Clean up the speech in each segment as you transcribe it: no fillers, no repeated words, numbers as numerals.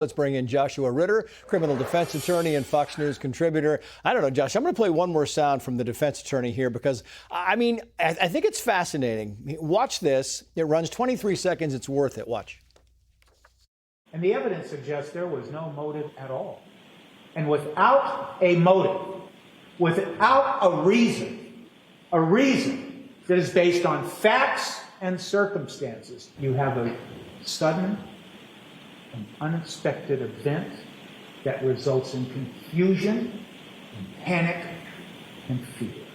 Let's bring in Joshua Ritter, criminal defense attorney and Fox News contributor. I don't know, Josh, I'm going to play one more sound from the defense attorney here because, I think it's fascinating. Watch this. It runs 23 seconds. It's worth it. Watch. And the evidence suggests there was no motive at all. And without a motive, without a reason that is based on facts and circumstances, you have a sudden an unexpected event that results in confusion, and panic, and fear.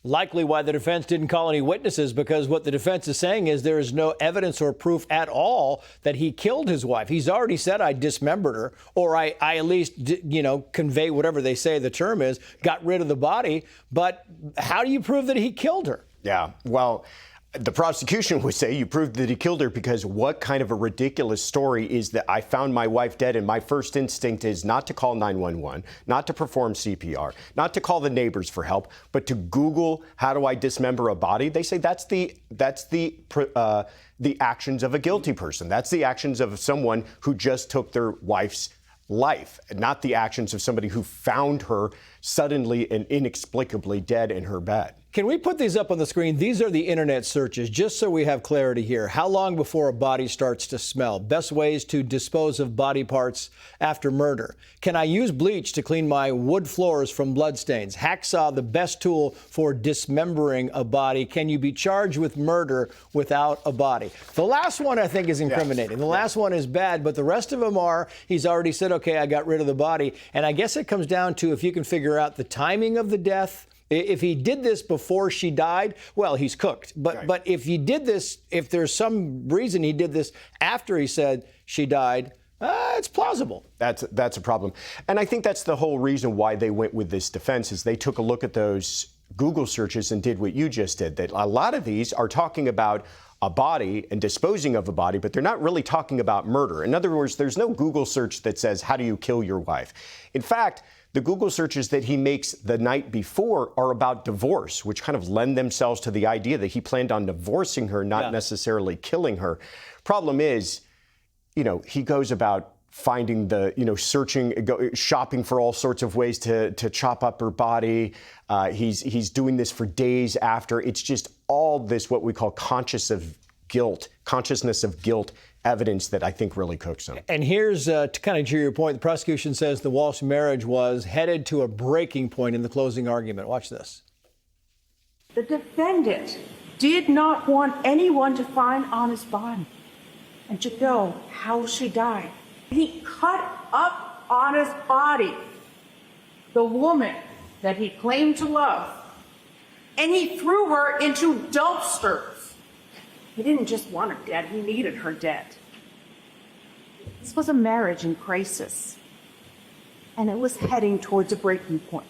Likely why the defense didn't call any witnesses, because what the defense is saying is there is no evidence or proof at all that he killed his wife. He's already said, I dismembered her, or I at least, convey whatever they say the term is, got rid of the body. But how do you prove that he killed her? Yeah, well, the prosecution would say you proved that he killed her because what kind of a ridiculous story is that I found my wife dead and my first instinct is not to call 911, not to perform CPR, not to call the neighbors for help, but to Google how do I dismember a body? They say that's the actions of a guilty person. That's the actions of someone who just took their wife's life, not the actions of somebody who found her suddenly and inexplicably dead in her bed. Can we put these up on the screen? These are the internet searches, just so we have clarity here. How long before a body starts to smell? Best ways to dispose of body parts after murder. Can I use bleach to clean my wood floors from bloodstains? Hacksaw, the best tool for dismembering a body. Can you be charged with murder without a body? The last one, I think, is incriminating. Yes. The last one is bad, but the rest of them are, he's already said, okay, I got rid of the body. And I guess it comes down to if you can figure out the timing of the death. If he did this before she died, well, he's cooked. But if he did this, if there's some reason he did this after he said she died, it's plausible. That's a problem. And I think that's the whole reason why they went with this defense is they took a look at those Google searches and did what you just did. That a lot of these are talking about a body and disposing of a body, but they're not really talking about murder. In other words, there's no Google search that says, how do you kill your wife? In fact, the Google searches that he makes the night before are about divorce, which kind of lend themselves to the idea that he planned on divorcing her, not necessarily killing her. Problem is, he goes about finding searching, shopping for all sorts of ways to chop up her body. He's doing this for days after. It's just all this, what we call consciousness of guilt evidence that I think really cooks him. And here's, to kind of cheer your point, the prosecution says the Walsh marriage was headed to a breaking point in the closing argument. Watch this. The defendant did not want anyone to find Anna's body and to know how she died. He cut up Anna's body, the woman that he claimed to love, and he threw her into dumpsters. He didn't just want her dead, he needed her dead. This was a marriage in crisis, and it was heading towards a breaking point.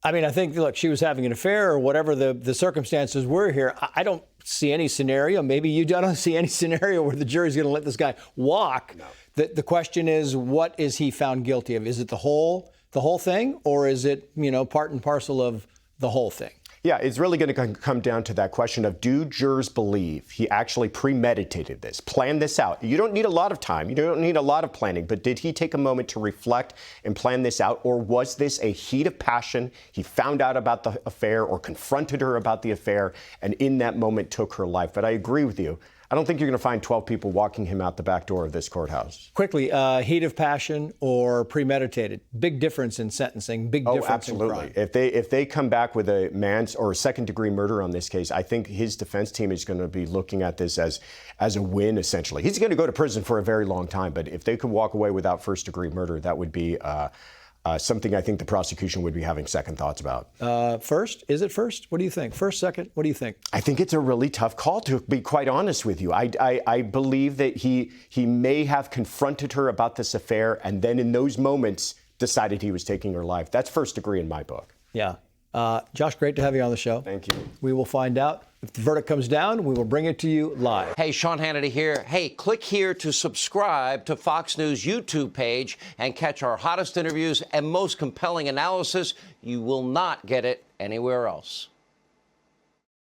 I think, look, she was having an affair or whatever the circumstances were here. I don't see any scenario, maybe you don't see any scenario where the jury's going to let this guy walk. No. The question is, what is he found guilty of? Is it the whole thing, or is it, part and parcel of the whole thing? Yeah, it's really going to come down to that question of, do jurors believe he actually premeditated this, planned this out? You don't need a lot of time. You don't need a lot of planning. But did he take a moment to reflect and plan this out? Or was this a heat of passion? He found out about the affair or confronted her about the affair and in that moment took her life. But I agree with you. I don't think you're going to find 12 people walking him out the back door of this courthouse. Quickly, heat of passion or premeditated? Big difference in sentencing. Big difference in crime. Absolutely. If they come back with a man's or a second-degree murder on this case, I think his defense team is going to be looking at this as a win, essentially. He's going to go to prison for a very long time, but if they could walk away without first-degree murder, that would be something I think the prosecution would be having second thoughts about. First? Is it first? What do you think? First, second? What do you think? I think it's a really tough call, to be quite honest with you. I believe that he may have confronted her about this affair and then in those moments decided he was taking her life. That's first degree in my book. Yeah. Josh, great to have you on the show. Thank you. We will find out. If the verdict comes down, we will bring it to you live. Hey, Sean Hannity here. Hey, click here to subscribe to Fox News YouTube page and catch our hottest interviews and most compelling analysis. You will not get it anywhere else.